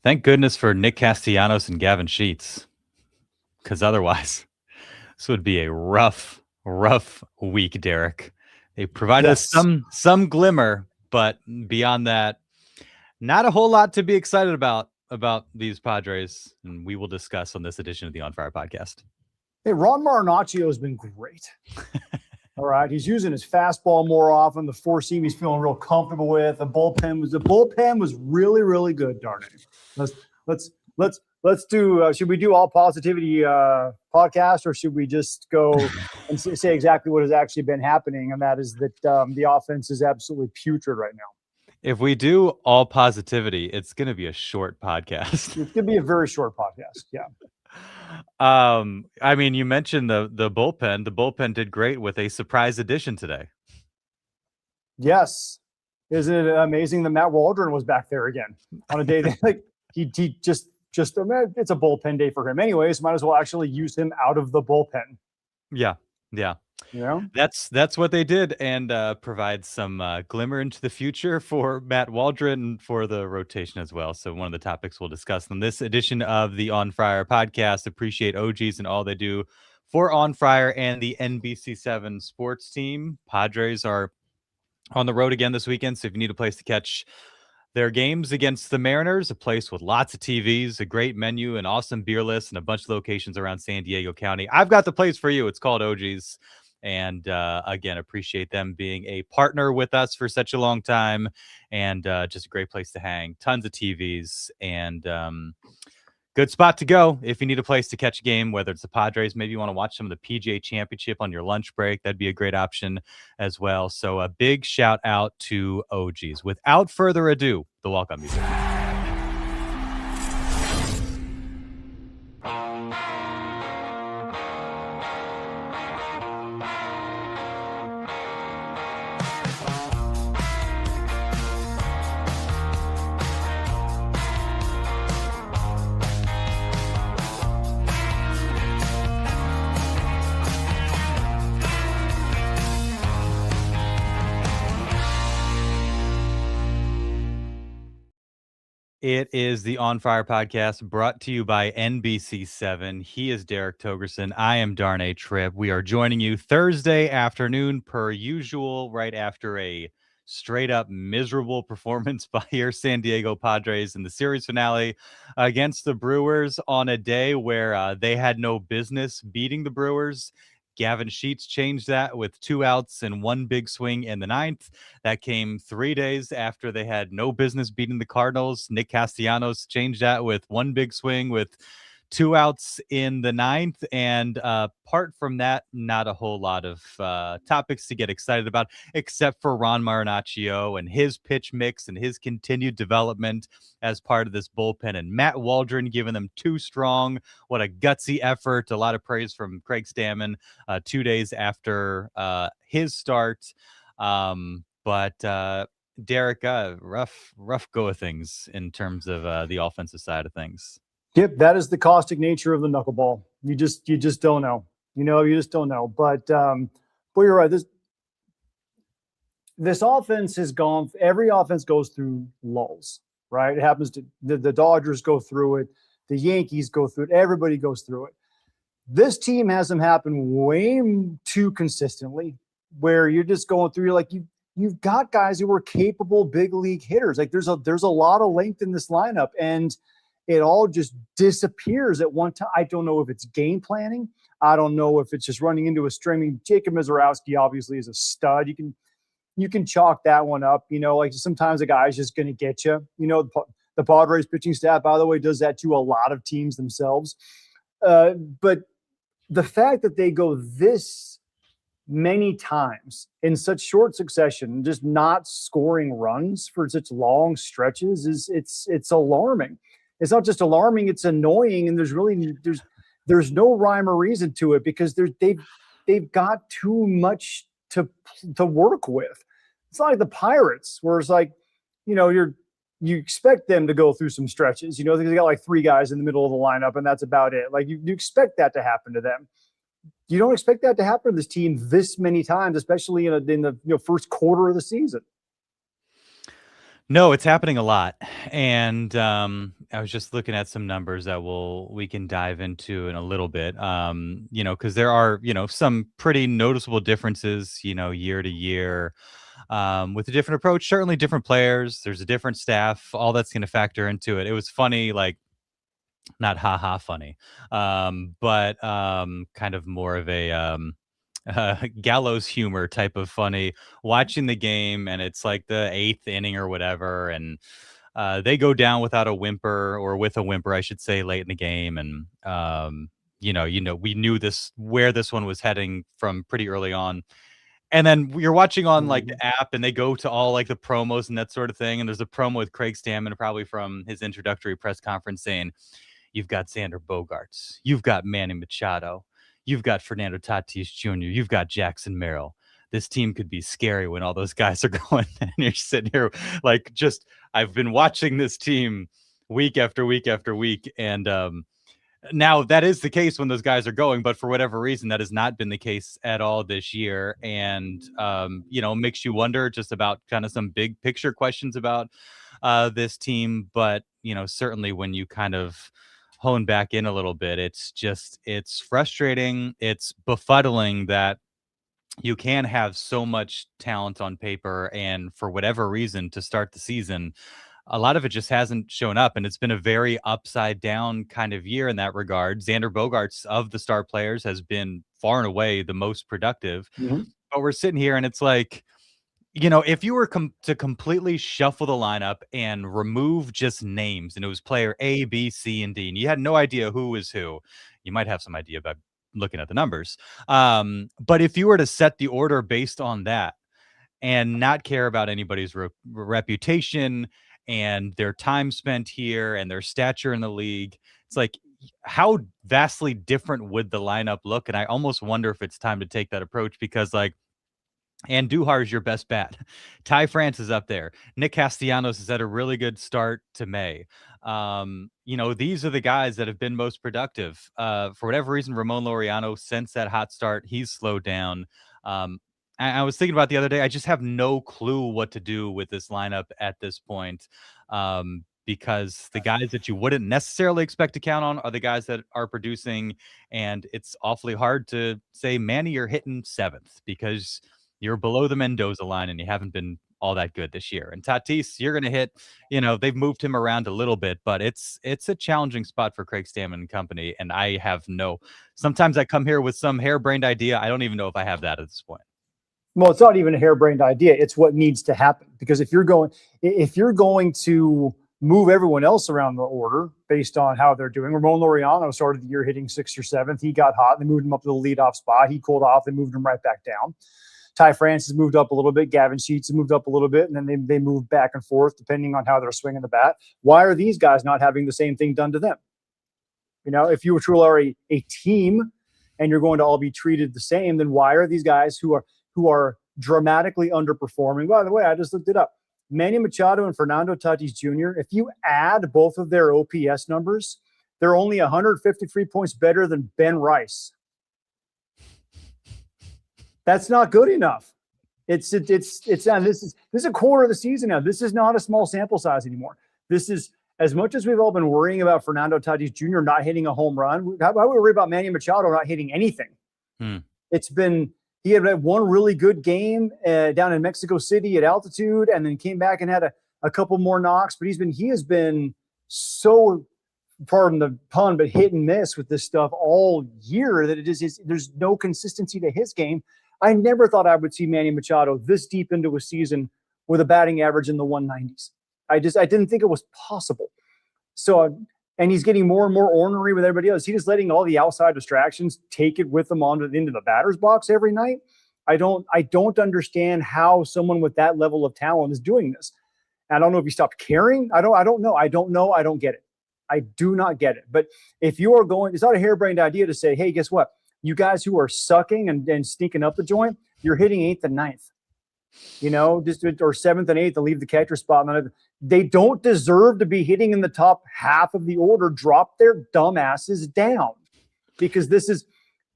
Thank goodness for Nick Castellanos and Gavin Sheets, because otherwise this would be a rough week, Derek. They provided us Yes. some glimmer, but beyond that, not a whole lot to be excited about these Padres, and we will discuss on this edition of the On Fire podcast. Hey, Ron Marinaccio has been great. All right, he's using his fastball more often. The four seam he's feeling real comfortable with. The bullpen was really good. Darn it. Let's do. Should we do all positivity podcast, or should we just go and say exactly what has actually been happening? And that is that the offense is absolutely putrid right now. If we do all positivity, it's going to be a short podcast. It's going to be a very short podcast. Yeah. I mean, you mentioned the bullpen. The bullpen did great with a surprise addition today. Yes. Isn't it amazing that Matt Waldron was back there again on a day that like he just it's a bullpen day for him anyways. Might as well actually use him out of the bullpen. Yeah. Yeah, that's what they did, and provide some glimmer into the future for Matt Waldron for the rotation as well. So one of the topics we'll discuss in this edition of the On Friar podcast. Appreciate OGs and all they do for On Friar and the NBC7 sports team. Padres are on the road again this weekend, so if you need a place to catch their games against the Mariners, a place with lots of TVs, a great menu, an awesome beer list, and a bunch of locations around San Diego County, I've got the place for you. It's called OGs. And again, appreciate them being a partner with us for such a long time, and just a great place to hang. Tons of TVs, and good spot to go if you need a place to catch a game, whether it's the Padres, maybe you want to watch some of the PGA Championship on your lunch break. That'd be a great option as well. So a big shout out to OGs. Without further ado, the welcome music. It is the On Fire podcast brought to you by NBC7. He is Derek Togerson. I am Darnay Tripp. We are joining you Thursday afternoon per usual, right after a straight up miserable performance by your San Diego Padres in the series finale against the Brewers on a day where they had no business beating the Brewers. Gavin Sheets changed that with 2 outs and 1 big swing in the 9th. That came 3 days after they had no business beating the Cardinals. Nick Castellanos changed that with 1 big swing with 2 outs in the 9th. And apart from that, not a whole lot of topics to get excited about, except for Ron Marinaccio and his pitch mix and his continued development as part of this bullpen. And Matt Waldron giving them 2 strong. What a gutsy effort. A lot of praise from Craig Stammen 2 days after his start. But Derek, rough go of things in terms of the offensive side of things. Yep, that is the caustic nature of the knuckleball. You just don't know. You just don't know. But you're right. This offense has gone. Every offense goes through lulls, right? It happens to the Dodgers go through it. The Yankees go through it. Everybody goes through it. This team has them happen way too consistently, where you're just going through. You're like you've got guys who are capable big league hitters. Like there's a lot of length in this lineup, and it all just disappears at one time. I don't know if it's game planning. I don't know if it's just running into a string. Jacob Mizorowski obviously is a stud. You can chalk that one up. Like sometimes a guy's just going to get you. The Padres pitching staff, by the way, does that to a lot of teams themselves. But the fact that they go this many times in such short succession, just not scoring runs for such long stretches, it's alarming. It's not just alarming; it's annoying, and there's no rhyme or reason to it because they've got too much to work with. It's not like the Pirates, where it's like, you expect them to go through some stretches. They got like 3 guys in the middle of the lineup, and that's about it. Like you expect that to happen to them. You don't expect that to happen to this team this many times, especially in the first quarter of the season. No, it's happening a lot. And I was just looking at some numbers that we can dive into in a little bit. Because there are, some pretty noticeable differences, year to year, with a different approach, certainly different players. There's a different staff, all that's going to factor into it. It was funny, like not haha funny, but kind of more of a gallows humor type of funny watching the game, and it's like the eighth inning or whatever, and they go down without a whimper, or with a whimper, I should say, late in the game, and we knew where this one was heading from pretty early on. And then you're watching on like the app, and they go to all like the promos and that sort of thing. And there's a promo with Craig Stammen, probably from his introductory press conference, saying, "You've got Xander Bogaerts, you've got Manny Machado, you've got Fernando Tatis Jr., you've got Jackson Merrill. This team could be scary when all those guys are going." And you're sitting here like, I've been watching this team week after week after week. And now that is the case when those guys are going, but for whatever reason, that has not been the case at all this year. And, makes you wonder just about kind of some big picture questions about this team. But, certainly when you kind of hone back in a little bit, it's frustrating. It's befuddling that you can have so much talent on paper, and for whatever reason to start the season, a lot of it just hasn't shown up, and it's been a very upside down kind of year in that regard. Xander Bogaerts, of the star players, has been far and away the most productive. Mhm. But we're sitting here and it's like, if you were to completely shuffle the lineup and remove just names, and it was player A, B, C, and D, and you had no idea who was who, you might have some idea about looking at the numbers. But if you were to set the order based on that and not care about anybody's reputation and their time spent here and their stature in the league, it's like, how vastly different would the lineup look? And I almost wonder if it's time to take that approach, because like, Andujar is your best bet. Ty France is up there. Nick Castellanos has had a really good start to May. These are the guys that have been most productive. For whatever reason, Ramon Laureano, since that hot start, he's slowed down. I was thinking about the other day, I just have no clue what to do with this lineup at this point. Because the guys that you wouldn't necessarily expect to count on are the guys that are producing. And it's awfully hard to say, Manny, you're hitting seventh, because you're below the Mendoza line and you haven't been all that good this year. And Tatis, you're going to hit, they've moved him around a little bit, but it's a challenging spot for Craig Stammen and company. And I have sometimes I come here with some harebrained idea. I don't even know if I have that at this point. Well, it's not even a harebrained idea. It's what needs to happen, because if you're going to move everyone else around the order based on how they're doing. Ramon Laureano started the year hitting 6th or 7th. He got hot. They moved him up to the leadoff spot. He cooled off. They moved him right back down. Ty France has moved up a little bit. Gavin Sheets has moved up a little bit, and then they move back and forth depending on how they're swinging the bat. Why are these guys not having the same thing done to them? If you truly are a team and you're going to all be treated the same, then why are these guys who are dramatically underperforming? By the way, I just looked it up. Manny Machado and Fernando Tatis Jr., if you add both of their OPS numbers, they're only 153 points better than Ben Rice. That's not good enough. It's this is a quarter of the season now. This is not a small sample size anymore. This is, as much as we've all been worrying about Fernando Tatis Jr. not hitting a home run, how about we worry about Manny Machado not hitting anything? He had one really good game down in Mexico City at altitude, and then came back and had a couple more knocks. But he has been so, pardon the pun, but hit and miss with this stuff all year that there's no consistency to his game. I never thought I would see Manny Machado this deep into a season with a batting average in the 190s. I didn't think it was possible. So, and he's getting more and more ornery with everybody else. He's just letting all the outside distractions take it with him into the batter's box every night. I don't understand how someone with that level of talent is doing this. I don't know if he stopped caring. I don't know. I don't get it. I do not get it. But if you are going, it's not a harebrained idea to say, hey, guess what? You guys who are sucking and sneaking up the joint, you're hitting 8th and 9th. Or 7th and 8th to leave the catcher spot. They don't deserve to be hitting in the top half of the order. Drop their dumb asses down, because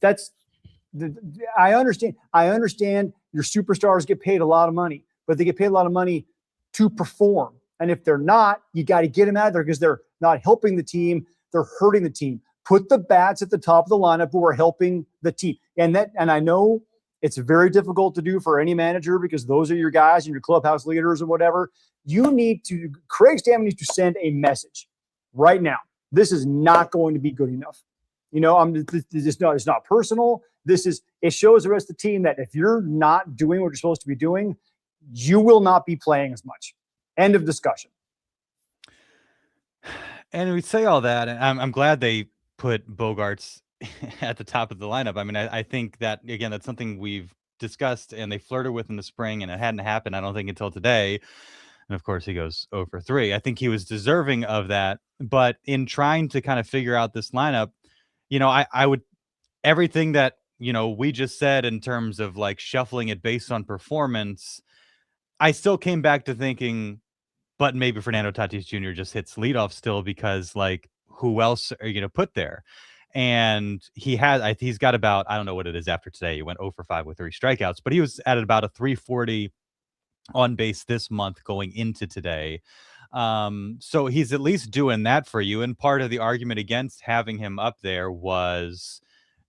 I understand your superstars get paid a lot of money, but they get paid a lot of money to perform. And if they're not, you got to get them out of there because they're not helping the team. They're hurting the team. Put the bats at the top of the lineup who are helping the team. And I know it's very difficult to do for any manager because those are your guys and your clubhouse leaders or whatever. Craig Stammen needs to send a message right now. This is not going to be good enough. It's not personal. It shows the rest of the team that if you're not doing what you're supposed to be doing, you will not be playing as much. End of discussion. And we say all that, and I'm glad they put Bogaerts at the top of the lineup. I mean, I think that, again, that's something we've discussed and they flirted with in the spring, and it hadn't happened, I don't think, until today. And of course, he goes 0 for 3. I think he was deserving of that. But in trying to kind of figure out this lineup, I would, everything that, we just said in terms of like shuffling it based on performance, I still came back to thinking, but maybe Fernando Tatis Jr. just hits leadoff still because, like, who else are you going to put there? And he's got about, I don't know what it is after today. He went 0 for 5 with 3 strikeouts, but he was at about a 340 on base this month going into today. So he's at least doing that for you. And part of the argument against having him up there was,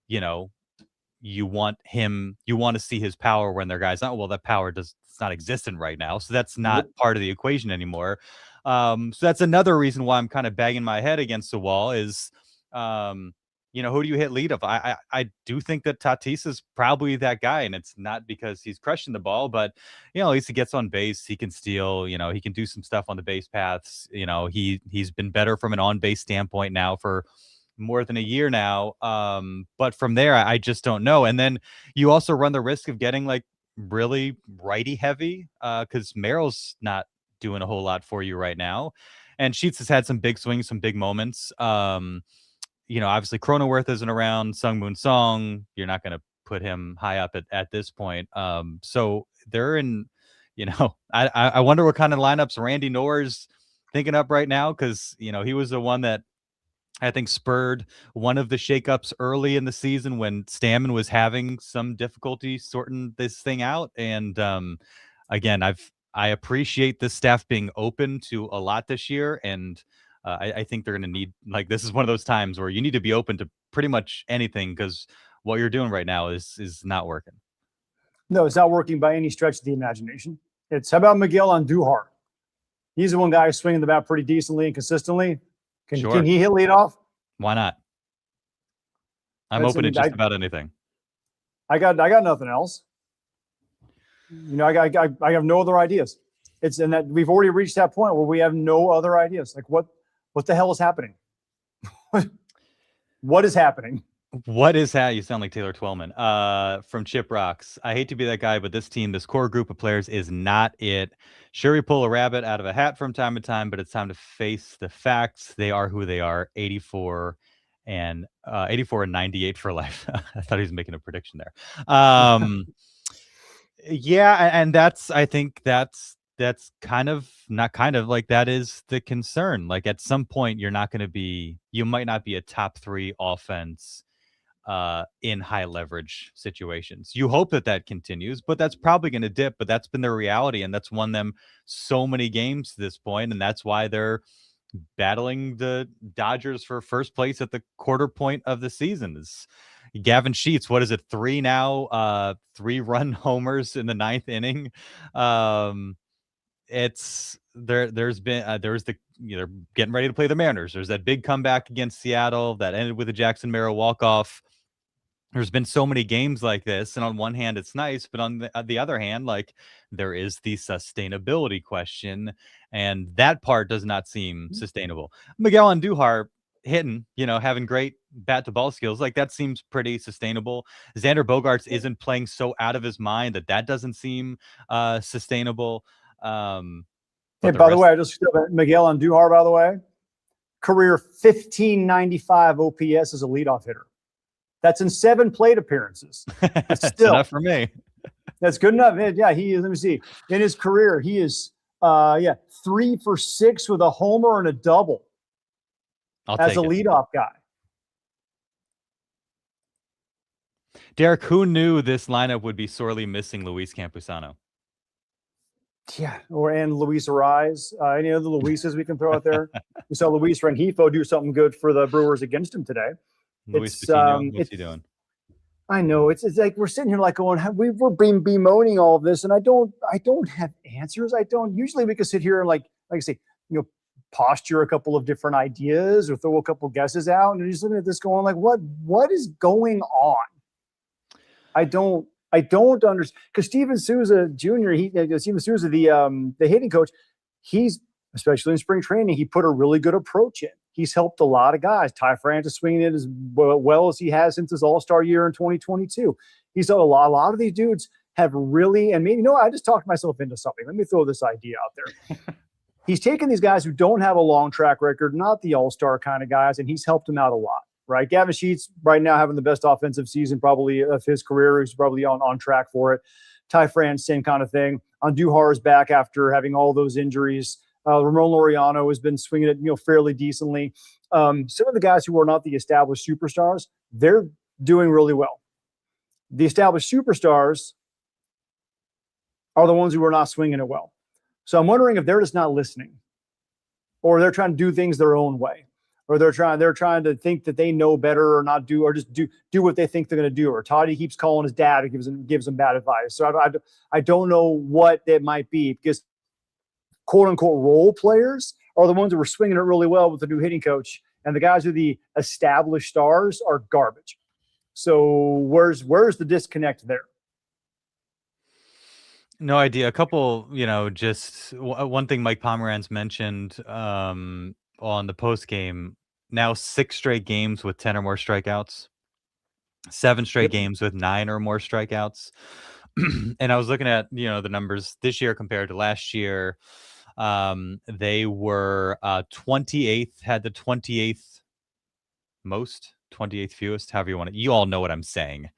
you want to see his power when their guys not, well, that power it's not existent right now. So that's not part of the equation anymore. So that's another reason why I'm kind of banging my head against the wall is, who do you hit leadoff? I do think that Tatis is probably that guy, and it's not because he's crushing the ball, but at least he gets on base, he can steal, he can do some stuff on the base paths. He's been better from an on base standpoint now for more than a year now. But from there, I just don't know. And then you also run the risk of getting like really righty heavy because Merrill's not doing a whole lot for you right now. And Sheets has had some big swings, some big moments. Obviously Cronenworth isn't around. Sungmoon Song, you're not going to put him high up at this point. So they're in, I wonder what kind of lineups Randy Nor's thinking up right now because, he was the one that I think spurred one of the shakeups early in the season when Stammen was having some difficulty sorting this thing out. And again, I appreciate the staff being open to a lot this year. And I think they're going to need, like, this is one of those times where you need to be open to pretty much anything because what you're doing right now is not working. No, it's not working by any stretch of the imagination. How about Miguel Andujar? He's the one guy swinging the bat pretty decently and consistently. Can he hit leadoff? Why not? I'm open to just about anything. I got nothing else. I have no other ideas. It's in that we've already reached that point where we have no other ideas. Like what the hell is happening? What is happening? You sound like Taylor Twellman from Chip Rocks. I hate to be that guy, but this core group of players is not it. Sure, we pull a rabbit out of a hat from time to time, but it's time to face the facts. They are who they are. 84 and 98 for life. I thought he was making a prediction there. Yeah, and I think that's kind of not kind of like that is the concern. Like at some point you might not be a top 3 offense in high leverage situations. You hope that continues, but that's probably going to dip, but that's been their reality. And that's won them so many games to this point. And that's why they're battling the Dodgers for first place at the quarter point of the season. Is Gavin Sheets, what is it? 3 now, 3-run homers in the 9th inning. It's there's they're getting ready to play the Mariners. There's that big comeback against Seattle that ended with a Jackson Merrill walk-off. There's been so many games like this, and on one hand it's nice, but on the other hand, like, there is the sustainability question, and that part does not seem sustainable. Miguel Andujar hitting, having great bat to ball skills, like that seems pretty sustainable. Xander Bogaerts isn't playing so out of his mind that doesn't seem sustainable. Hey, by the way, I just Miguel Andujar, by the way, career 1595 OPS as a leadoff hitter. That's in 7 plate appearances. But still, enough for me. That's good enough. Yeah, he is. Let me see. In his career, he is 3 for 6 with a homer and a double as a leadoff guy. Derek, who knew this lineup would be sorely missing Luis Campusano? Yeah, and Luis Arise. Any other Luises we can throw out there? We saw Luis Rengifo do something good for the Brewers against him today. Luis Patino, what's he doing? I know it's like we're sitting here like going, we're bemoaning all of this, and I don't have answers. I don't. Usually we can sit here and like I say, posture a couple of different ideas or throw a couple guesses out, and you're just looking at this going like, what is going on? I don't understand, because Steven Souza Jr. Steven Souza, the hitting coach, he's, especially in spring training, he put a really good approach in. He's helped a lot of guys. Ty France is swinging it as well as he has since his All-Star year in 2022. He's a lot of these dudes have really, and maybe, I just talked myself into something. Let me throw this idea out there. He's taken these guys who don't have a long track record, not the All-Star kind of guys, and he's helped them out a lot. Right, Gavin Sheets right now having the best offensive season probably of his career. He's probably on track for it. Ty France, same kind of thing. Andujar is back after having all those injuries. Ramon Laureano has been swinging it, fairly decently. Some of the guys who are not the established superstars, they're doing really well. The established superstars are the ones who are not swinging it well. So I'm wondering if they're just not listening, or they're trying to do things their own way, or they're trying to think that they know better, or not do, or just do what they think they're going to do. Or Toddy keeps calling his dad and gives him bad advice. So I don't know what that might be, because quote unquote role players are the ones who are swinging it really well with the new hitting coach, and the guys who are the established stars are garbage. So where's the disconnect there? No idea. A couple, just one thing Mike Pomeranz mentioned on the post game. Now 6 straight games with 10 or more strikeouts, 7 straight games with 9 or more strikeouts. And I was looking at, the numbers this year compared to last year. They were 28th, had the 28th most, 28th fewest, however you want it. You all know what I'm saying.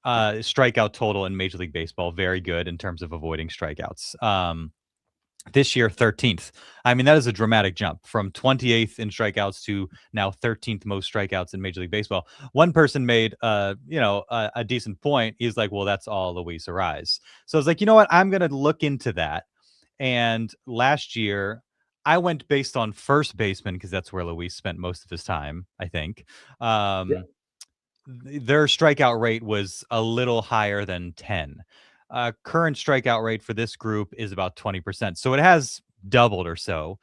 Strikeout total in Major League Baseball, very good in terms of avoiding strikeouts. This year, 13th. I mean, that is a dramatic jump from 28th in strikeouts to now 13th most strikeouts in Major League Baseball. One person made, a decent point. He's like, well, that's all Luis Arise. So I was like, you know what? I'm going to look into that. And last year, I went based on first baseman, because that's where Luis spent most of his time, I think. Their strikeout rate was a little higher than 10. Current strikeout rate for this group is about 20%. So it has doubled or so,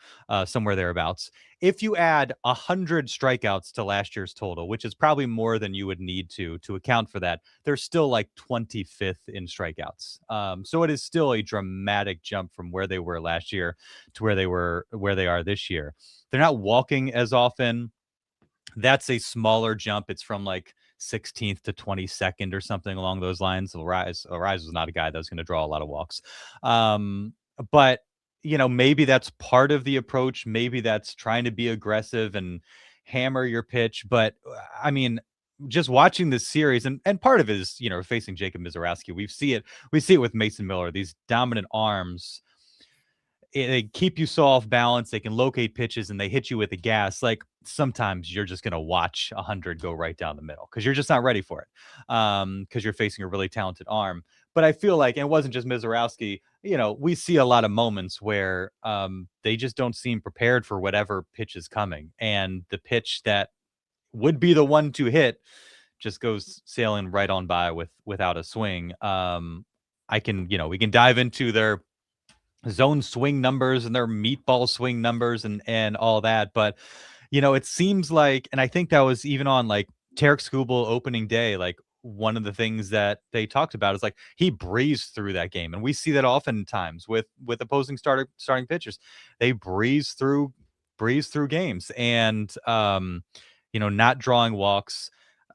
somewhere thereabouts. If you add 100 strikeouts to last year's total, which is probably more than you would need to account for that, they're still like 25th in strikeouts. So it is still a dramatic jump from where they were last year to where they are this year. They're not walking as often. That's a smaller jump. It's from like 16th to 22nd or something along those lines. Arise was not a guy that was going to draw a lot of walks. But maybe that's part of the approach. Maybe that's trying to be aggressive and hammer your pitch. But I mean, just watching this series, and part of it is, facing Jacob Mizorowski. We see it with Mason Miller, these dominant arms. They keep you so off balance. They can locate pitches, and they hit you with the gas. Like, sometimes you're just going to watch 100 go right down the middle because you're just not ready for it, because you're facing a really talented arm. But I feel like, and it wasn't just Mizorowski, we see a lot of moments where they just don't seem prepared for whatever pitch is coming. And the pitch that would be the one to hit just goes sailing right on by without a swing. We can dive into their zone swing numbers and their meatball swing numbers and all that. But, it seems like, and I think that was even on like Tarek Skubal opening day, like one of the things that they talked about is like he breezed through that game. And we see that oftentimes with opposing starting pitchers. They breeze through games and, not drawing walks.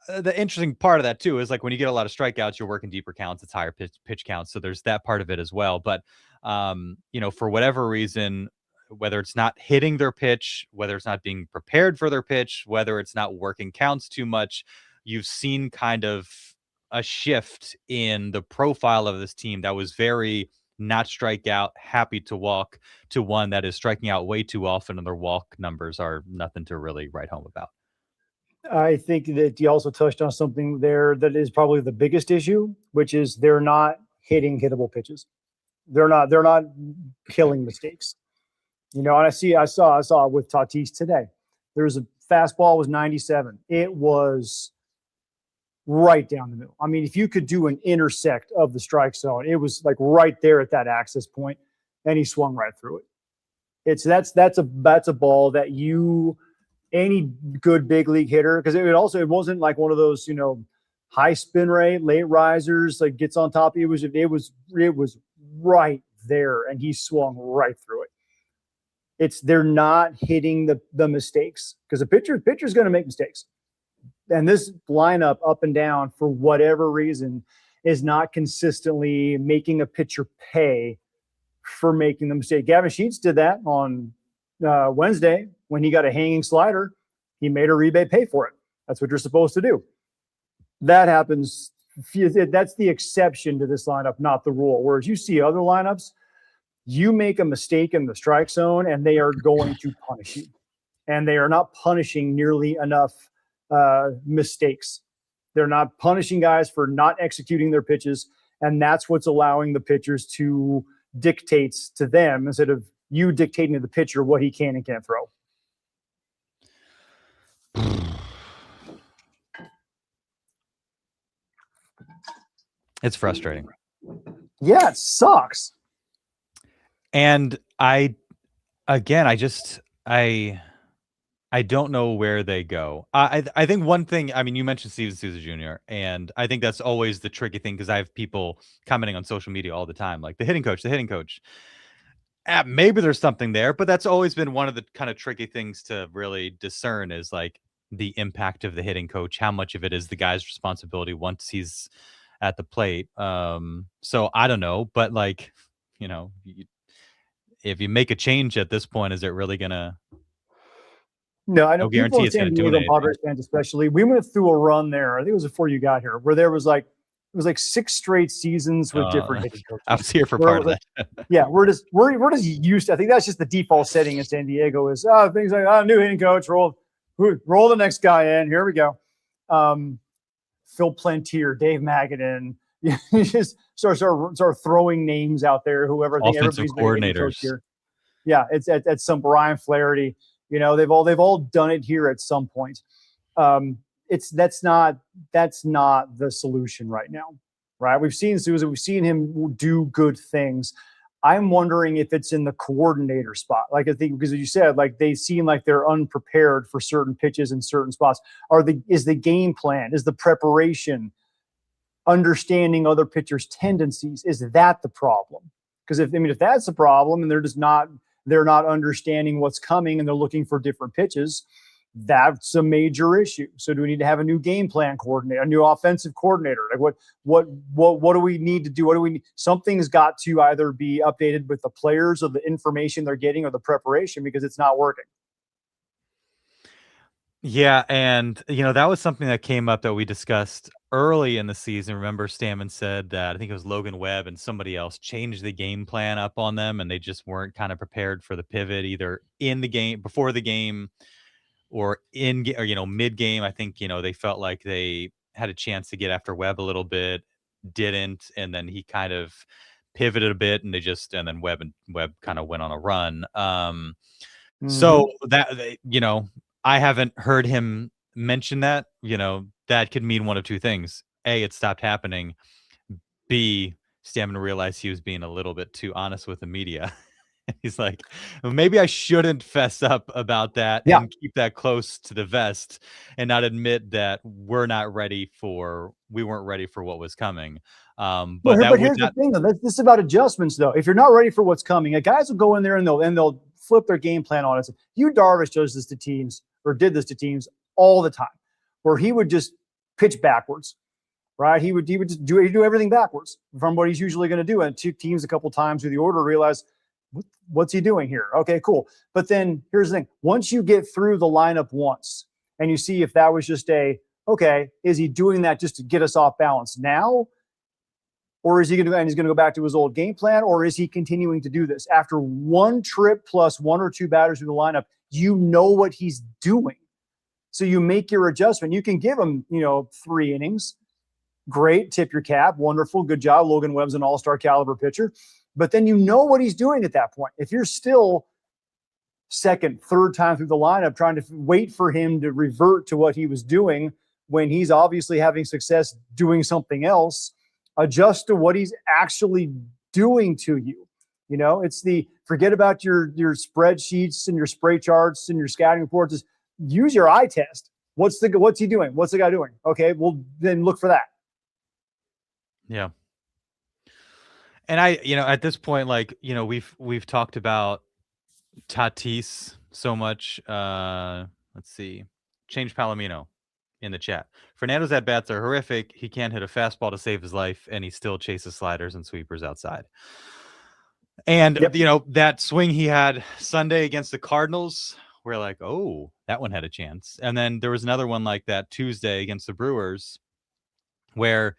The interesting part of that too is like when you get a lot of strikeouts, you're working deeper counts, it's higher pitch counts. So there's that part of it as well. But for whatever reason, whether it's not hitting their pitch, whether it's not being prepared for their pitch, whether it's not working counts too much, you've seen kind of a shift in the profile of this team that was very not strike out, happy to walk, to one that is striking out way too often, and their walk numbers are nothing to really write home about. I think that you also touched on something there that is probably the biggest issue, which is they're not hitting hittable pitches. They're not killing mistakes. And I saw with Tatis today. There's a fastball was 97. It was right down the middle. I mean, if you could do an intersect of the strike zone, it was like right there at that access point, and he swung right through it. That's a ball that any good big league hitter, because it wasn't like one of those high spin rate late risers, like gets on top. It was right there, and he swung right through it. They're not hitting the mistakes, because the pitcher's going to make mistakes. And this lineup up and down, for whatever reason, is not consistently making a pitcher pay for making the mistake. Gavin Sheets did that on Wednesday when he got a hanging slider. He made Uribe pay for it. That's what you're supposed to do. That happens. That's the exception to this lineup, not the rule. Whereas you see other lineups, you make a mistake in the strike zone and they are going to punish you. And they are not punishing nearly enough mistakes. They're not punishing guys for not executing their pitches. And that's what's allowing the pitchers to dictate to them, instead of you dictating to the pitcher what he can and can't throw. It's frustrating. Yeah, it sucks. And I don't know where they go. I think one thing, I mean, you mentioned Steven Souza Jr., and I think that's always the tricky thing, because I have people commenting on social media all the time, like the hitting coach. Maybe there's something there, but that's always been one of the kind of tricky things to really discern, is like the impact of the hitting coach, how much of it is the guy's responsibility once he's at the plate. So I don't know, but like, if you make a change at this point, is it really gonna? No, I know people in it's San Diego, Padres fans especially, we went through a run there, I think it was before you got here, where it was like 6 straight seasons with different hitting coaches. I was here for part of that. Yeah, we're just used to, I think that's just the default setting in San Diego is things like new hitting coach, roll the next guy in. Here we go. Phil Plentier, Dave Magadan. You just start throwing names out there. Whoever, I think offensive coordinators here. Yeah, it's at some Brian Flaherty. They've all done it here at some point. That's not the solution right now, right? We've seen Souza, we've seen him do good things. I'm wondering if it's in the coordinator spot. Like, I think, because as you said, like, they seem like they're unprepared for certain pitches in certain spots. Is the game plan, is the preparation, understanding other pitchers' tendencies, is that the problem? Because if that's the problem, and they're not understanding what's coming and they're looking for different pitches, that's a major issue. So do we need to have a new game plan coordinator, a new offensive coordinator? Like what do we need to do? Something's got to either be updated with the players or the information they're getting or the preparation, because it's not working. Yeah, and that was something that came up that we discussed early in the season. Remember, Stammen said that I think it was Logan Webb and somebody else changed the game plan up on them, and they just weren't kind of prepared for the pivot, either in the game, before the game, or mid game. I think they felt like they had a chance to get after Webb a little bit, didn't, and then he kind of pivoted a bit, and then Webb kind of went on a run. So that I haven't heard him mention that. That could mean one of two things: A, it stopped happening; B, Stammen realized he was being a little bit too honest with the media. He's like, well, maybe I shouldn't fess up about that and keep that close to the vest and not admit that we weren't ready for what was coming. But here's the thing, though. This is about adjustments, though. If you're not ready for what's coming, guys will go in there and they'll flip their game plan on us. Darvish does this to teams, or did this to teams all the time, where he would just pitch backwards. Right, he would just do everything backwards from what he's usually going to do, and two teams a couple times through the order realize, what's he doing here? Okay, cool. But then here's the thing: once you get through the lineup once, and you see if that was just is he doing that just to get us off balance now, or is he going to go back to his old game plan, or is he continuing to do this after one trip plus one or two batters through the lineup? You know what he's doing, so you make your adjustment. You can give him 3 innings. Great, tip your cap, wonderful, good job. Logan Webb's an all-star caliber pitcher. But then you know what he's doing at that point. If you're still second, third time through the lineup trying to wait for him to revert to what he was doing when he's obviously having success doing something else, adjust to what he's actually doing to you. You know, it's the forget about your spreadsheets and your spray charts and your scouting reports. Just use your eye test. What's he doing? What's the guy doing? Okay, well then look for that. Yeah. And at this point, like, we've talked about Tatis so much. Let's see. Change Palomino in the chat. Fernando's at bats are horrific. He can't hit a fastball to save his life, and he still chases sliders and sweepers outside. And that swing he had Sunday against the Cardinals, we're like, oh, that one had a chance. And then there was another one like that Tuesday against the Brewers, where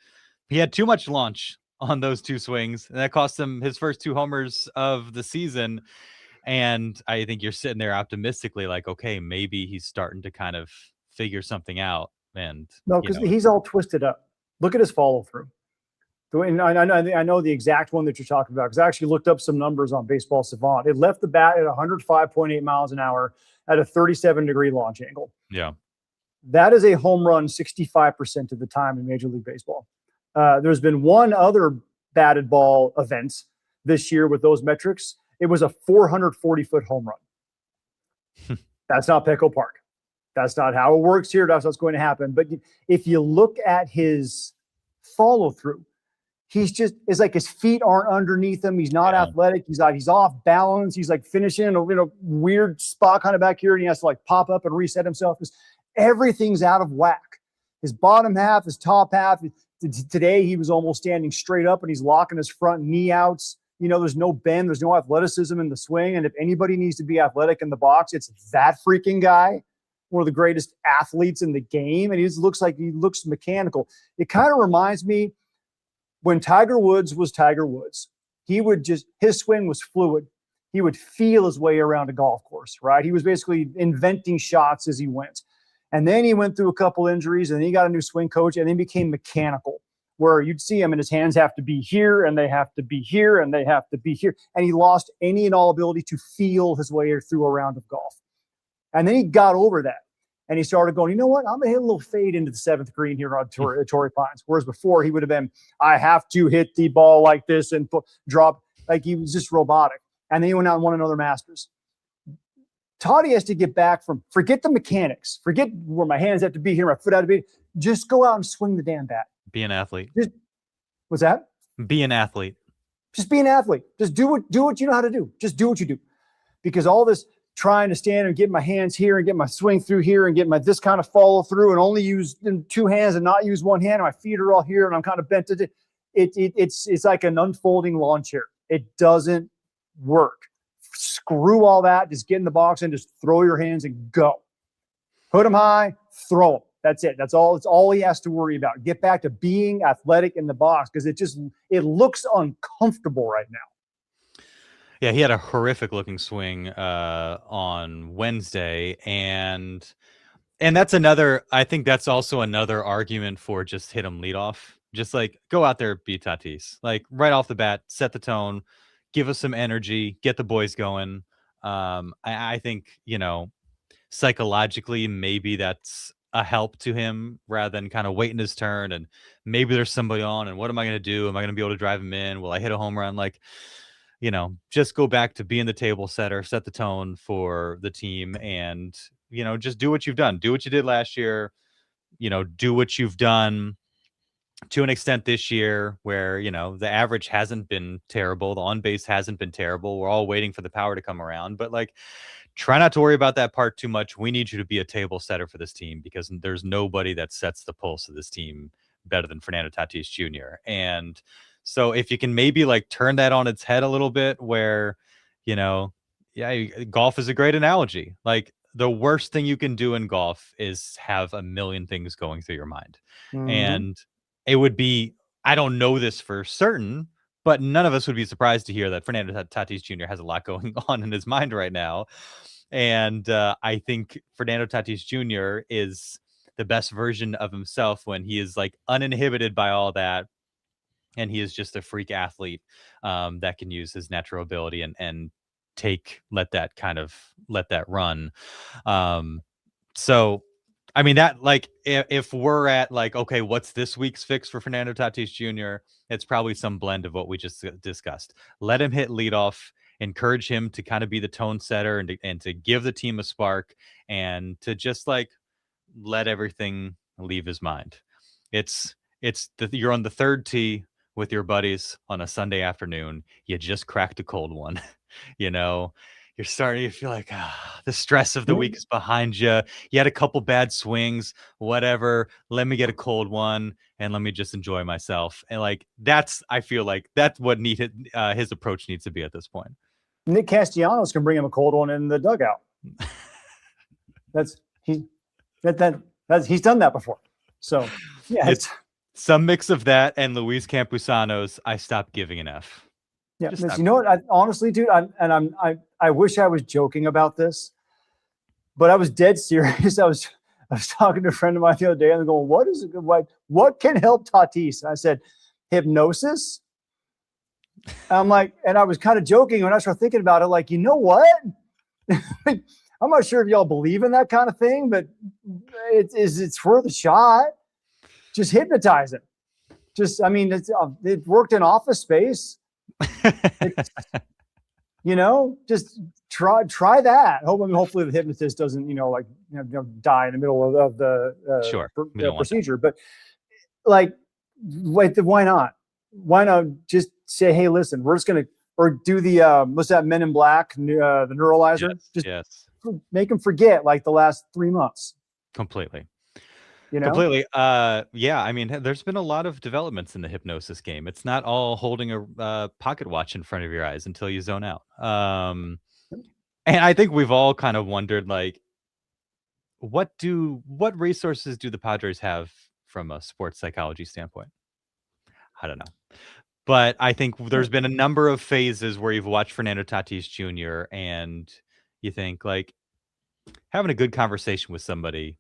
he had too much launch on those two swings, and that cost him his first 2 homers of the season. And I think you're sitting there optimistically like, okay, maybe he's starting to kind of figure something out. And no, because he's all twisted up. Look at his follow through. And I know the exact one that you're talking about because I actually looked up some numbers on Baseball Savant. It left the bat at 105.8 miles an hour at a 37-degree launch angle. Yeah. That is a home run 65% of the time in Major League Baseball. There's been one other batted ball event this year with those metrics. It was a 440-foot home run. That's not Petco Park. That's not how it works here. That's what's going to happen. But if you look at his follow through, it's like his feet aren't underneath him. He's not athletic. He's off balance. He's like finishing in a weird spot kind of back here, and he has to like pop up and reset himself. Everything's out of whack. His bottom half, his top half. Today he was almost standing straight up, and he's locking his front knee outs. There's no bend. There's no athleticism in the swing. And if anybody needs to be athletic in the box, it's that freaking guy. One of the greatest athletes in the game. And he looks mechanical. It kind of reminds me when Tiger Woods was Tiger Woods. His swing was fluid. He would feel his way around a golf course, right? He was basically inventing shots as he went. And then he went through a couple injuries, and then he got a new swing coach, and then became mechanical, where you'd see him and his hands have to be here, and they have to be here, and they have to be here. And he lost any and all ability to feel his way through a round of golf. And then he got over that. And he started going, you know what? I'm going to hit a little fade into the 7th green here on Torrey Pines. Whereas before he would have been, I have to hit the ball like this and drop. Like he was just robotic. And then he went out and won another Masters. Toddy has to get back from, forget the mechanics. Forget where my hands have to be here, my foot have to be. Just go out and swing the damn bat. Be an athlete. What's that? Be an athlete. Just be an athlete. Just do what you know how to do. Just do what you do. Because all this trying to stand and get my hands here and get my swing through here and get my this kind of follow through and only use 2 hands and not use one hand, and my feet are all here and I'm kind of bent to it's like an unfolding lawn chair. It doesn't work. Screw all that. Just get in the box and just throw your hands and go. Put them high, throw them. That's it. That's all. It's all he has to worry about. Get back to being athletic in the box because it looks uncomfortable right now. Yeah, he had a horrific looking swing on Wednesday, and that's another. I think that's also another argument for just hit him leadoff. Just like go out there, be Tatis. Like right off the bat, set the tone, give us some energy, get the boys going. I think psychologically maybe that's a help to him rather than kind of waiting his turn and maybe there's somebody on and what am I going to do? Am I going to be able to drive him in? Will I hit a home run? Like, just go back to being the table setter, set the tone for the team and, just do what you've done. Do what you did last year, do what you've done to an extent this year where, the average hasn't been terrible. The on base hasn't been terrible. We're all waiting for the power to come around, but like, try not to worry about that part too much. We need you to be a table setter for this team because there's nobody that sets the pulse of this team better than Fernando Tatis Jr. And so if you can maybe like turn that on its head a little bit where, golf is a great analogy. Like the worst thing you can do in golf is have a million things going through your mind. Mm-hmm. And it would be, I don't know this for certain, but none of us would be surprised to hear that Fernando Tatis Jr. has a lot going on in his mind right now. And I think Fernando Tatis Jr. is the best version of himself when he is like uninhibited by all that and he is just a freak athlete that can use his natural ability and let that run. So I mean, that, like, if we're at, like, okay, what's this week's fix for Fernando Tatis Jr., it's probably some blend of what we just discussed. Let him hit leadoff, encourage him to kind of be the tone setter and to give the team a spark and to just, like, let everything leave his mind. You're on the third tee with your buddies on a Sunday afternoon. You just cracked a cold one, you know, you're starting to feel like the stress of the week is behind you. You had a couple bad swings, whatever. Let me get a cold one and let me just enjoy myself. And like I feel like that's what his approach needs to be at this point. Nick Castellanos can bring him a cold one in the dugout. He's done that before. So yeah, it's some mix of that and Luis Campusano's I stopped giving an F. Yeah, you know what? Honestly, dude, I wish I was joking about this, but I was dead serious. I was talking to a friend of mine the other day, and they're going, "What can help Tatis?" And I said, "Hypnosis." I'm like, and I was kind of joking when I started thinking about it. Like, you know what? I'm not sure if y'all believe in that kind of thing, but it's worth a shot. Just hypnotize him. It worked in Office Space. Just try that. Hopefully the hypnotist doesn't, die in the middle of the procedure. But like, wait, why not? Why not just say, hey, listen, we're just gonna do the what's that Men in Black, the neuralizer? Make them forget like the last 3 months. Completely. Completely. Yeah. I mean, there's been a lot of developments in the hypnosis game. It's not all holding a pocket watch in front of your eyes until you zone out. And I think we've all kind of wondered, like, what resources do the Padres have from a sports psychology standpoint? I don't know. But I think there's been a number of phases where you've watched Fernando Tatis Jr. and you think, like, having a good conversation with somebody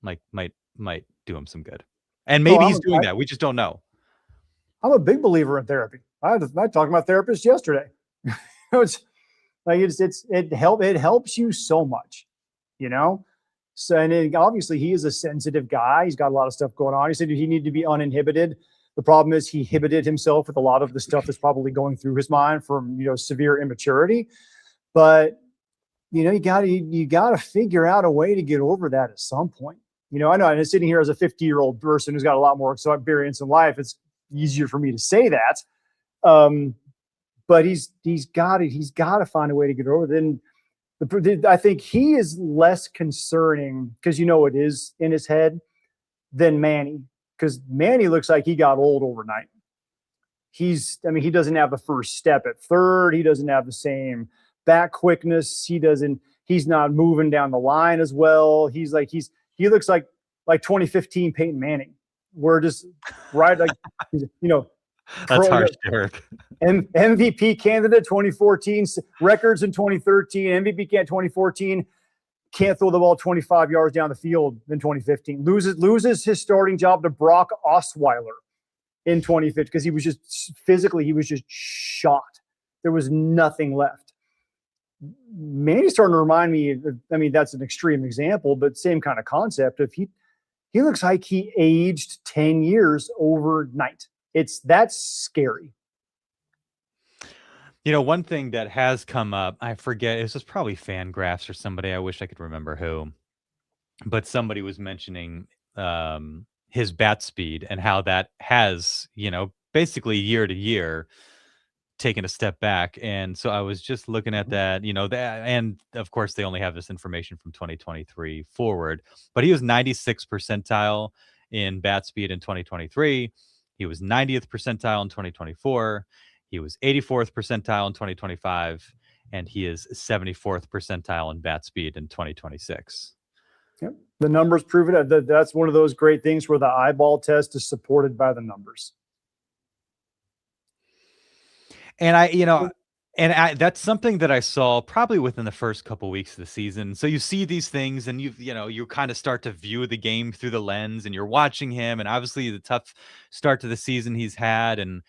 might do him some good. And maybe he's doing that. We just don't know. I'm a big believer in therapy. I talked about therapists yesterday. It helps you so much, So, and obviously he is a sensitive guy. He's got a lot of stuff going on. He said he needed to be uninhibited. The problem is he inhibited himself with a lot of the stuff that's probably going through his mind from, severe immaturity. But, you got to figure out a way to get over that at some point. I know I'm sitting here as a 50-year-old person who's got a lot more experience in life. It's easier for me to say that. But he's got to find a way to get over it. And I think he is less concerning because it is in his head than Manny. Because Manny looks like he got old overnight. He doesn't have the first step at third. He doesn't have the same back quickness. He's not moving down the line as well. He looks like 2015 Peyton Manning. We're just right, like, that's harsh, Derek. MVP candidate 2014, records in 2013, MVP candidate 2014, can't throw the ball 25 yards down the field in 2015. Loses his starting job to Brock Osweiler in 2015 because he was just shot. There was nothing left. Manny's starting to remind me, that's an extreme example, but same kind of concept of he looks like he aged 10 years overnight. That's scary. One thing that has come up, I forget, it was probably Fangraphs or somebody, I wish I could remember who, but somebody was mentioning his bat speed and how that has, basically year to year taken a step back. And so I was just looking at that, and of course they only have this information from 2023 forward, but he was 96th percentile in bat speed in 2023. He was 90th percentile in 2024. He was 84th percentile in 2025, and he is 74th percentile in bat speed in 2026. Yep. The numbers prove it. That's one of those great things where the eyeball test is supported by the numbers. And And that's something that I saw probably within the first couple weeks of the season. So you see these things, and you kind of start to view the game through the lens, and you're watching him, and obviously the tough start to the season he's had, and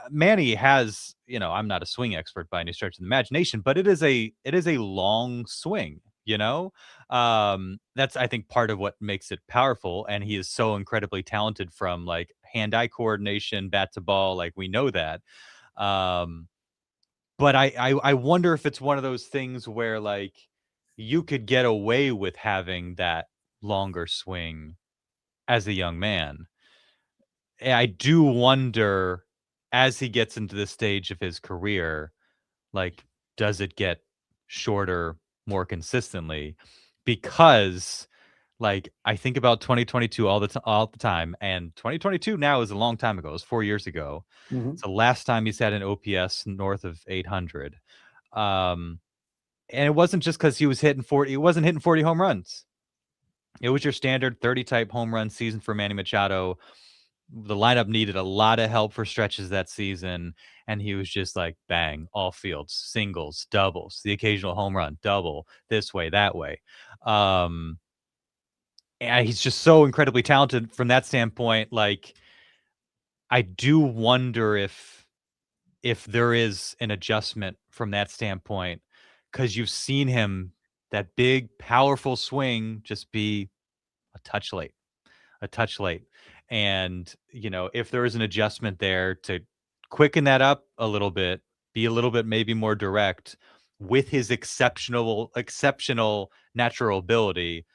Manny has, I'm not a swing expert by any stretch of the imagination, but it is a long swing. That's, I think, part of what makes it powerful, and he is so incredibly talented from like hand-eye coordination, bat to ball, like we know that. Um, but I wonder if it's one of those things where like you could get away with having that longer swing as a young man. I do wonder, as he gets into this stage of his career, like, does it get shorter more consistently? Because like I think about 2022 all the time, and 2022 now is a long time ago. It was 4 years ago. Mhm. It's the last time he's had an OPS north of 800. Um, and it wasn't just because he was hitting 40. He wasn't hitting 40 home runs. It was your standard 30 type home run season for Manny Machado. The lineup needed a lot of help for stretches that season, and he was just like bang, all fields, singles, doubles, the occasional home run, double, this way, that way. And he's just so incredibly talented from that standpoint. Like, I do wonder if there is an adjustment from that standpoint, because you've seen him, that big, powerful swing, just be a touch late, a touch late. And, if there is an adjustment there to quicken that up a little bit, be a little bit maybe more direct with his exceptional natural ability,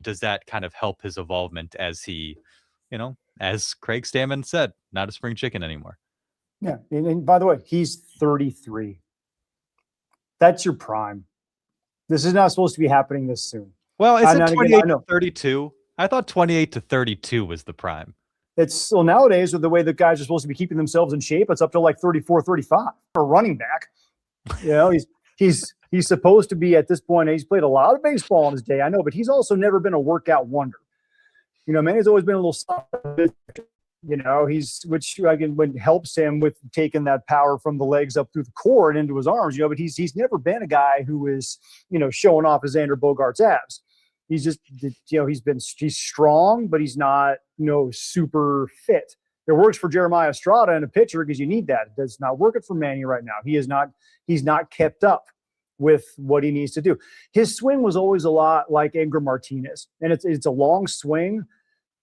does that kind of help his evolvement as he, as Craig Stammen said, not a spring chicken anymore? Yeah. And by the way, he's 33. That's your prime. This is not supposed to be happening this soon. Well, is it Again, 28 I to know 32? I thought 28 to 32 was the prime. it's still nowadays with the way the guys are supposed to be keeping themselves in shape. It's up to like 34, 35 for running back. He's supposed to be at this point. He's played a lot of baseball in his day, I know, but he's also never been a workout wonder. Manny's always been a little soft. Which again helps him with taking that power from the legs up through the core and into his arms. But he's never been a guy who is showing off his Xander Bogaerts abs. He's just he's strong, but he's not super fit. It works for Jeremiah Estrada and a pitcher because you need that. It does not work it for Manny right now. He's not kept up with what he needs to do. His swing was always a lot like Edgar Martinez, and it's a long swing,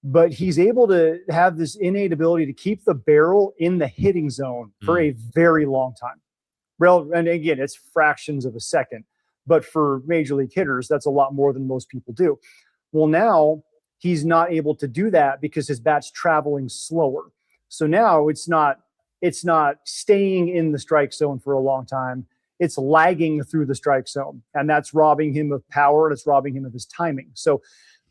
but he's able to have this innate ability to keep the barrel in the hitting zone for a very long time. Well, and again, it's fractions of a second, but for major league hitters, that's a lot more than most people do. Well, now he's not able to do that because his bat's traveling slower. So now it's not staying in the strike zone for a long time. It's lagging through the strike zone, and that's robbing him of power, and it's robbing him of his timing. So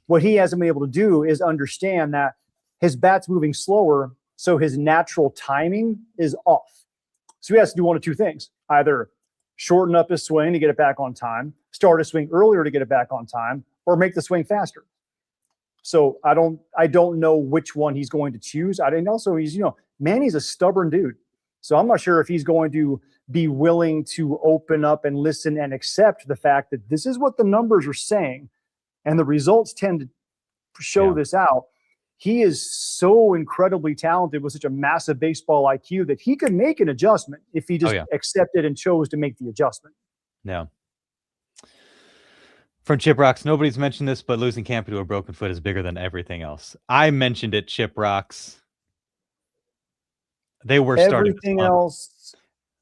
what he hasn't been able to do is understand that his bat's moving slower, so his natural timing is off. So he has to do one of two things: either shorten up his swing to get it back on time, start a swing earlier to get it back on time, or make the swing faster. So I don't know which one he's going to choose. I didn't. Also, Manny's a stubborn dude. So I'm not sure if he's going to be willing to open up and listen and accept the fact that this is what the numbers are saying, and the results tend to show this out. He is so incredibly talented with such a massive baseball IQ that he could make an adjustment if he just accepted and chose to make the adjustment. Yeah. From Chip Rocks, nobody's mentioned this, but losing Campa to a broken foot is bigger than everything else. I mentioned it, Chip Rocks. They were everything else.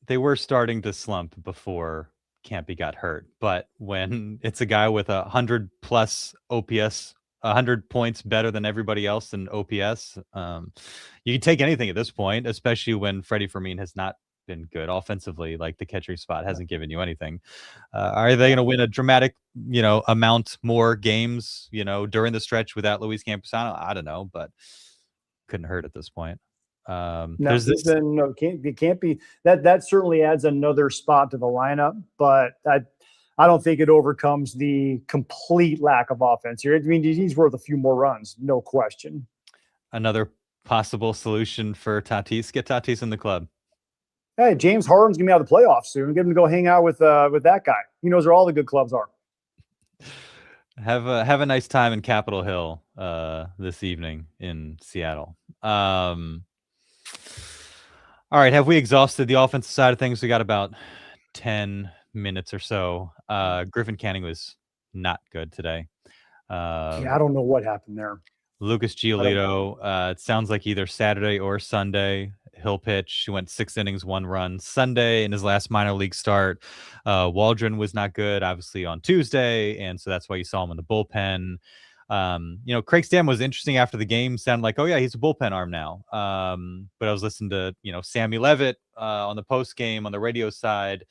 They were starting to slump before Campy got hurt. But when it's a guy with 100 plus OPS, 100 points better than everybody else in OPS, you can take anything at this point, especially when Freddie Fermin has not been good offensively. Like, the catching spot hasn't given you anything. Are they going to win a dramatic, amount more games, during the stretch without Luis Campusano? I don't know, but couldn't hurt at this point. It can't be that certainly adds another spot to the lineup, but I don't think it overcomes the complete lack of offense here. I mean, he's worth a few more runs, no question. Another possible solution for Tatis: get Tatis in the club. Hey, James Harden's gonna be out of the playoffs soon. Get him to go hang out with that guy. He knows where all the good clubs are. Have a nice time in Capitol Hill this evening in Seattle. All right, have we exhausted the offensive side of things? We got about 10 minutes or so. Griffin Canning was not good today. Yeah, I don't know what happened there. Lucas Giolito, it sounds like either Saturday or Sunday he'll pitch. He went 6 innings, 1 run. Sunday in his last minor league start, Waldron was not good, obviously, on Tuesday, and so that's why you saw him in the bullpen. Craig Stam was interesting after the game, sounded like, oh yeah, he's a bullpen arm now. But I was listening to, Sammy Levitt on the post game on the radio side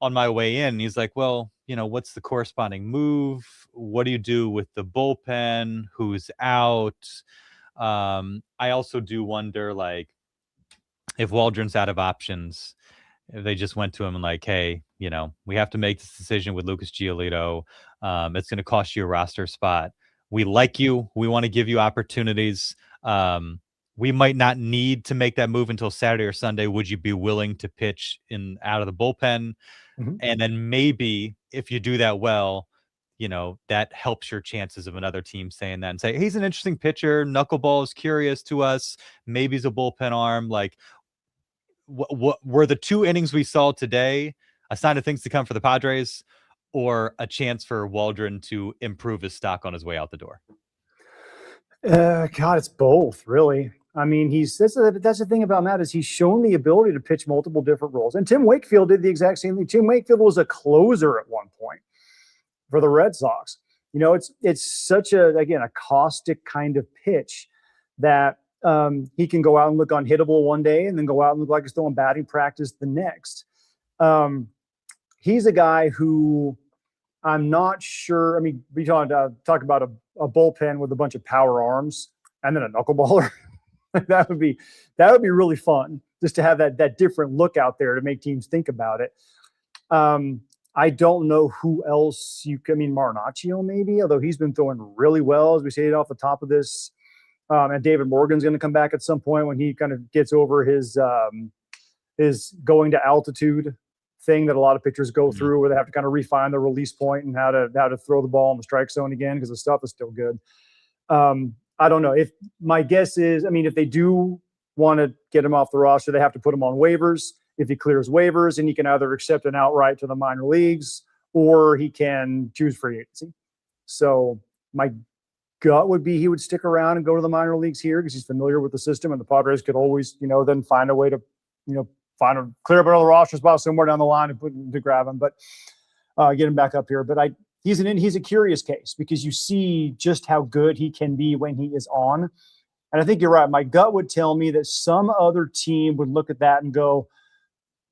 on my way in. And he's like, well, what's the corresponding move? What do you do with the bullpen? Who's out? I also do wonder, like, if Waldron's out of options, if they just went to him and like, hey, we have to make this decision with Lucas Giolito. It's going to cost you a roster spot. We like you. We want to give you opportunities. We might not need to make that move until Saturday or Sunday. Would you be willing to pitch out of the bullpen? Mm-hmm. And then maybe if you do that well, that helps your chances of another team saying that and say, he's an interesting pitcher. Knuckleball is curious to us. Maybe he's a bullpen arm. Like, what were the 2 innings we saw today a sign of things to come for the Padres, or a chance for Waldron to improve his stock on his way out the door? God, it's both, really. I mean, that's the thing about Matt, is he's shown the ability to pitch multiple different roles. And Tim Wakefield did the exact same thing. Tim Wakefield was a closer at one point for the Red Sox. It's such a caustic kind of pitch that he can go out and look unhittable one day and then go out and look like he's throwing batting practice the next. He's a guy who I'm not sure. I mean, we talk about a bullpen with a bunch of power arms and then a knuckleballer. that would be really fun, just to have that different look out there to make teams think about it. I don't know who else Marinaccio maybe, although he's been throwing really well, as we say it off the top of this. And David Morgan's going to come back at some point when he kind of gets over his going to altitude thing that a lot of pitchers go through, where they have to kind of refine the release point and how to throw the ball in the strike zone again, because the stuff is still good. I don't know. If my guess is, if they do want to get him off the roster, they have to put him on waivers. If he clears waivers, and he can either accept an outright to the minor leagues, or he can choose free agency. So my gut would be he would stick around and go to the minor leagues here, because he's familiar with the system, and the Padres could always, then find a way to, clear up another roster spot somewhere down the line and to grab him, but get him back up here. But he's a curious case, because you see just how good he can be when he is on. And I think you're right. My gut would tell me that some other team would look at that and go,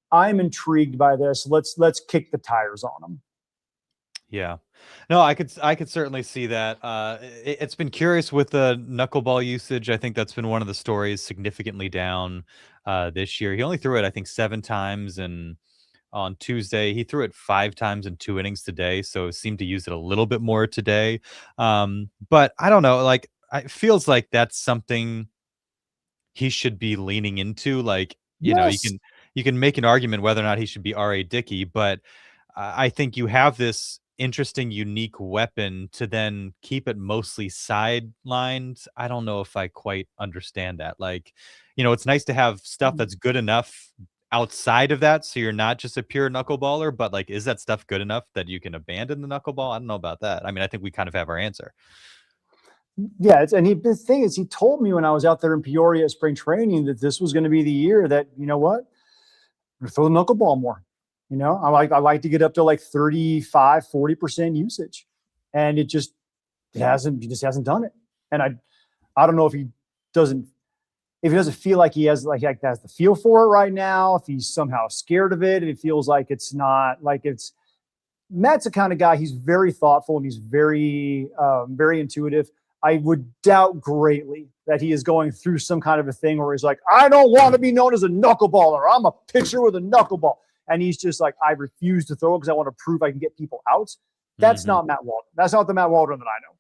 I'm intrigued by this. Let's kick the tires on him. Yeah, no, I could certainly see that. It's been curious with the knuckleball usage. I think that's been one of the stories, significantly down this year. He only threw it, I think, 7 times, and on Tuesday he threw it 5 times in 2 innings today. So seemed to use it a little bit more today. But I don't know. Like, it feels like that's something he should be leaning into. Like, yes. you can make an argument whether or not he should be R.A. Dickey, but I think you have this interesting, unique weapon to then keep it mostly sidelined. I don't know if I quite understand that. Like, it's nice to have stuff that's good enough outside of that, so you're not just a pure knuckleballer, but like, is that stuff good enough that you can abandon the knuckleball? I don't know about that. I mean, I think we kind of have our answer. Yeah, the thing is, he told me when I was out there in Peoria at spring training that this was going to be the year that, I'm going to throw the knuckleball more. I like to get up to like 35, 40% usage, and he just hasn't done it. And I don't know if he doesn't feel like he has the feel for it right now, if he's somehow scared of it, if it feels like it's not like it's. Matt's the kind of guy, he's very thoughtful and he's very, very intuitive. I would doubt greatly that he is going through some kind of a thing where he's like, I don't want to be known as a knuckleballer. I'm a pitcher with a knuckleball. And he's just like, I refuse to throw it because I want to prove I can get people out. That's not Matt Waldron. That's not the Matt Waldron that I know.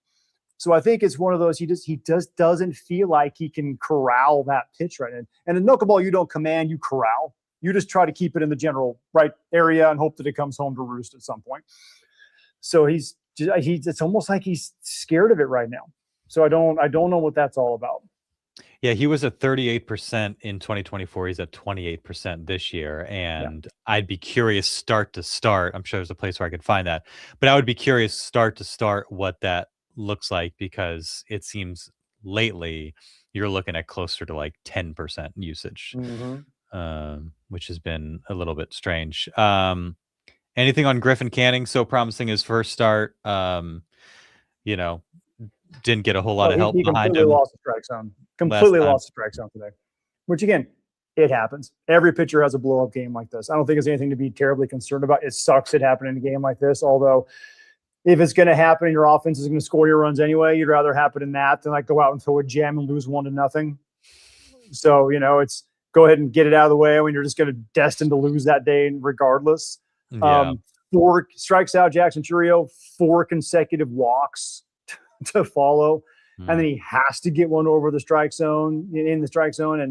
So I think it's one of those, he just doesn't feel like he can corral that pitch right now. And a knuckleball, you don't command, you corral. You just try to keep it in the general right area and hope that it comes home to roost at some point. So it's almost like he's scared of it right now. So I don't know what that's all about. Yeah, he was at 38% in 2024. He's at 28% this year. And I'd be curious start to start. I'm sure there's a place where I could find that. But I would be curious start to start what that looks like, because it seems lately you're looking at closer to like 10% usage, which has been a little bit strange. Anything on Griffin Canning? So promising his first start. Didn't get a whole lot of help behind him. Lost the strike zone. Completely lost the strike zone today. Which again, it happens. Every pitcher has a blow-up game like this. I don't think there's anything to be terribly concerned about. It sucks it happened in a game like this. Although, if it's going to happen, your offense is going to score your runs anyway. You'd rather happen in that than like go out and throw a gem and lose 1-0. So it's go ahead and get it out of the way when you're just going to destined to lose that day regardless. 4 strikes out, Jackson Chourio, 4 consecutive walks to follow, and then he has to get one over the strike zone in the strike zone,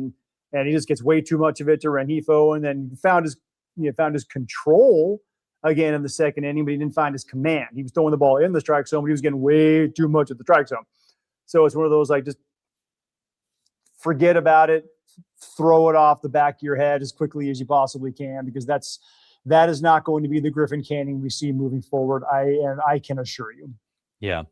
and he just gets way too much of it to Rengifo, and then found his control again in the second inning, but he didn't find his command. He was throwing the ball in the strike zone, but he was getting way too much at the strike zone. So it's one of those like just forget about it, throw it off the back of your head as quickly as you possibly can, because that is not going to be the Griffin Canning we see moving forward. I can assure you. Yeah.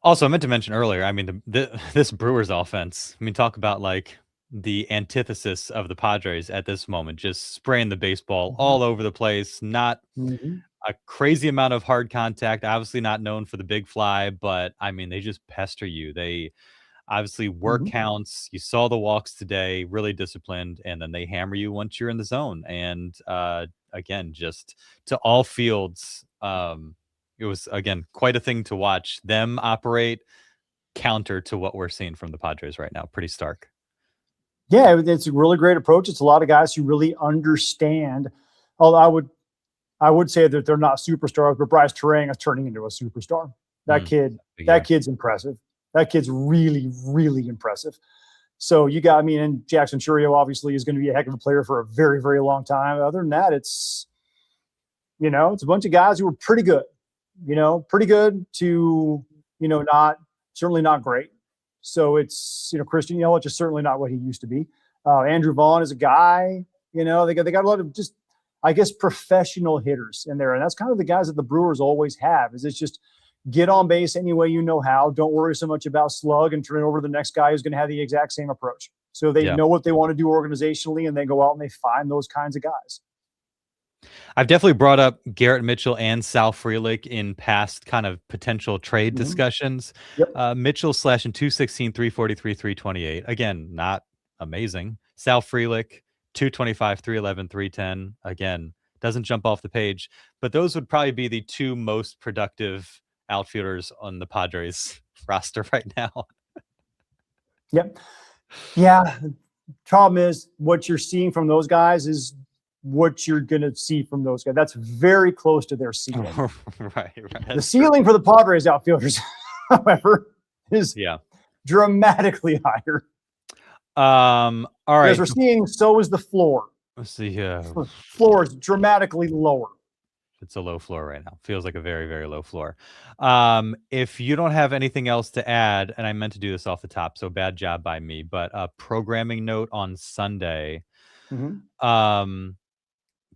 Also, I meant to mention earlier, I mean, this Brewers offense, I mean, talk about like the antithesis of the Padres at this moment, just spraying the baseball all over the place, not a crazy amount of hard contact, obviously not known for the big fly, but I mean, they just pester you. They obviously work counts. You saw the walks today, really disciplined, and then they hammer you once you're in the zone. And again, just to all fields, it was, again, quite a thing to watch them operate counter to what we're seeing from the Padres right now. Pretty stark. Yeah, it's a really great approach. It's a lot of guys who really understand. Although I would say that they're not superstars, but Bryce Terang is turning into a superstar. That kid's impressive. That kid's really, really impressive. So and Jackson Chourio obviously is going to be a heck of a player for a very, very long time. Other than that, it's a bunch of guys who are pretty good. Pretty good to, certainly not great. So it's, Christian Yelich is certainly not what he used to be. Andrew Vaughn is a guy, they got a lot of just, I guess, professional hitters in there. And that's kind of the guys that the Brewers always have, is it's just get on base any way you know how. Don't worry so much about slug and turn it over to the next guy who's going to have the exact same approach. So they know what they want to do organizationally, and they go out and they find those kinds of guys. I've definitely brought up Garrett Mitchell and Sal Frelick in past kind of potential trade discussions. Mitchell slashing 216, 343, 328. Again, not amazing. Sal Frelick, 225, 311, 310. Again, doesn't jump off the page. But those would probably be the 2 most productive outfielders on the Padres roster right now. Yeah. Problem is, what you're seeing from those guys is what you're going to see from those guys. That's very close to their ceiling. Right. The ceiling for the Padres outfielders, however, is dramatically higher. All right. As we're seeing, so is the floor. Let's see. The floor is dramatically lower. It's a low floor right now. Feels like a very, very low floor. If you don't have anything else to add, and I meant to do this off the top, so bad job by me, but a programming note on Sunday.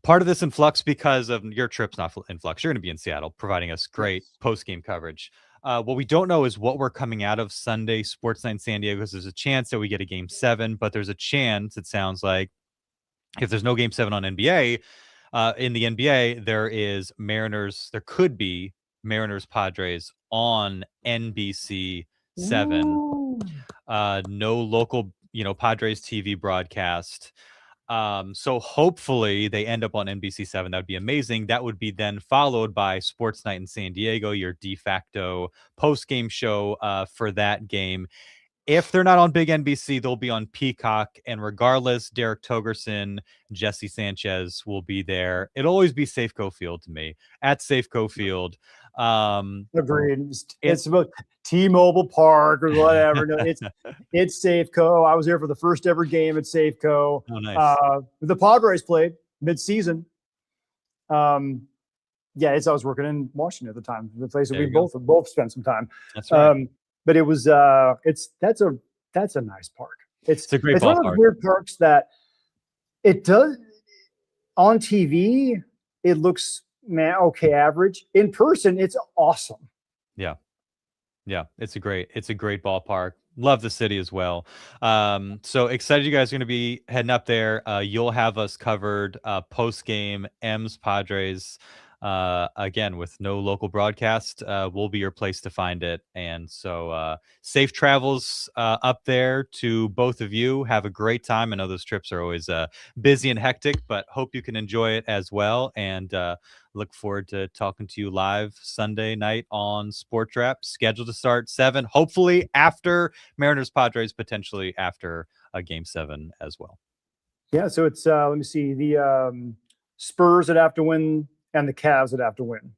Part of this in flux because of your trip's not in flux. You're going to be in Seattle providing us great post-game coverage. What we don't know is what we're coming out of Sunday Sports Night in San Diego, because there's a chance that we get a Game 7, but there's a chance, it sounds like, if there's no Game 7 on NBA, in the NBA, there could be Mariners Padres on NBC 7. No local, Padres TV broadcast. So hopefully they end up on NBC 7. That would be amazing. That would be then followed by Sports Night in San Diego, your de facto post-game show for that game. if they're not on big NBC, they'll be on Peacock. And regardless, Derek Togerson, Jesse Sanchez will be there. It'll always be Safeco Field to me, at Safeco Field. Agreed. It's about T-Mobile Park or whatever. No, it's Safeco. I was there for the first ever game at Safeco. Oh, nice. The Padres played mid-season. Yeah, I was working in Washington at the time, the place that we both spent some time. That's right. But it was that's a nice park. It's a great it's ballpark. one of those weird parks that it does on TV. It looks okay, average. In person, it's awesome. Yeah, it's a great ballpark. Love the city as well. So excited you guys are going to be heading up there. You'll have us covered post game M's Padres. Again, with no local broadcast, we'll be your place to find it. And so safe travels up there to both of you. Have a great time. I know those trips are always busy and hectic, but hope you can enjoy it as well. And look forward to talking to you live Sunday night on Sport Trap, scheduled to start 7, hopefully after Mariners Padres, potentially after Game 7 as well. Yeah, so it's let me see, the Spurs that have to win and the Cavs that have to win.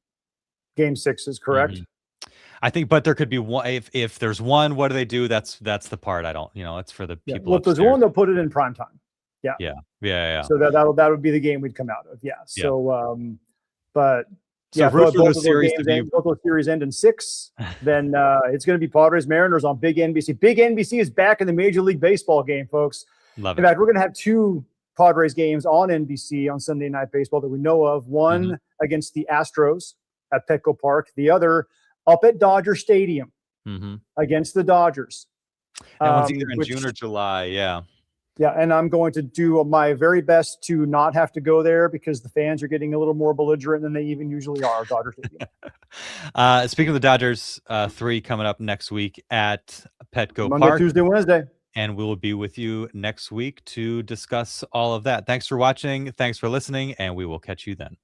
Game 6 is correct. Mm-hmm. I think, but there could be one. If there's one, what do they do? That's the part I don't. It's for the people. Well, if there's one, they'll put it in prime time. Yeah. So that would be the game we'd come out of. Yeah. So but so both those series end in 6. Then it's going to be Padres Mariners on big NBC. Big NBC is back in the Major League Baseball game, folks. Love it. In fact, we're going to have 2 Padres games on NBC on Sunday Night Baseball that we know of. One against the Astros at Petco Park. The other up at Dodger Stadium against the Dodgers. That one's either in June or July. Yeah. Yeah, and I'm going to do my very best to not have to go there because the fans are getting a little more belligerent than they even usually are at Dodger Stadium. Speaking of the Dodgers, 3 coming up next week at Petco Monday, Park. Tuesday, Wednesday. And we will be with you next week to discuss all of that. Thanks for watching. Thanks for listening. And we will catch you then.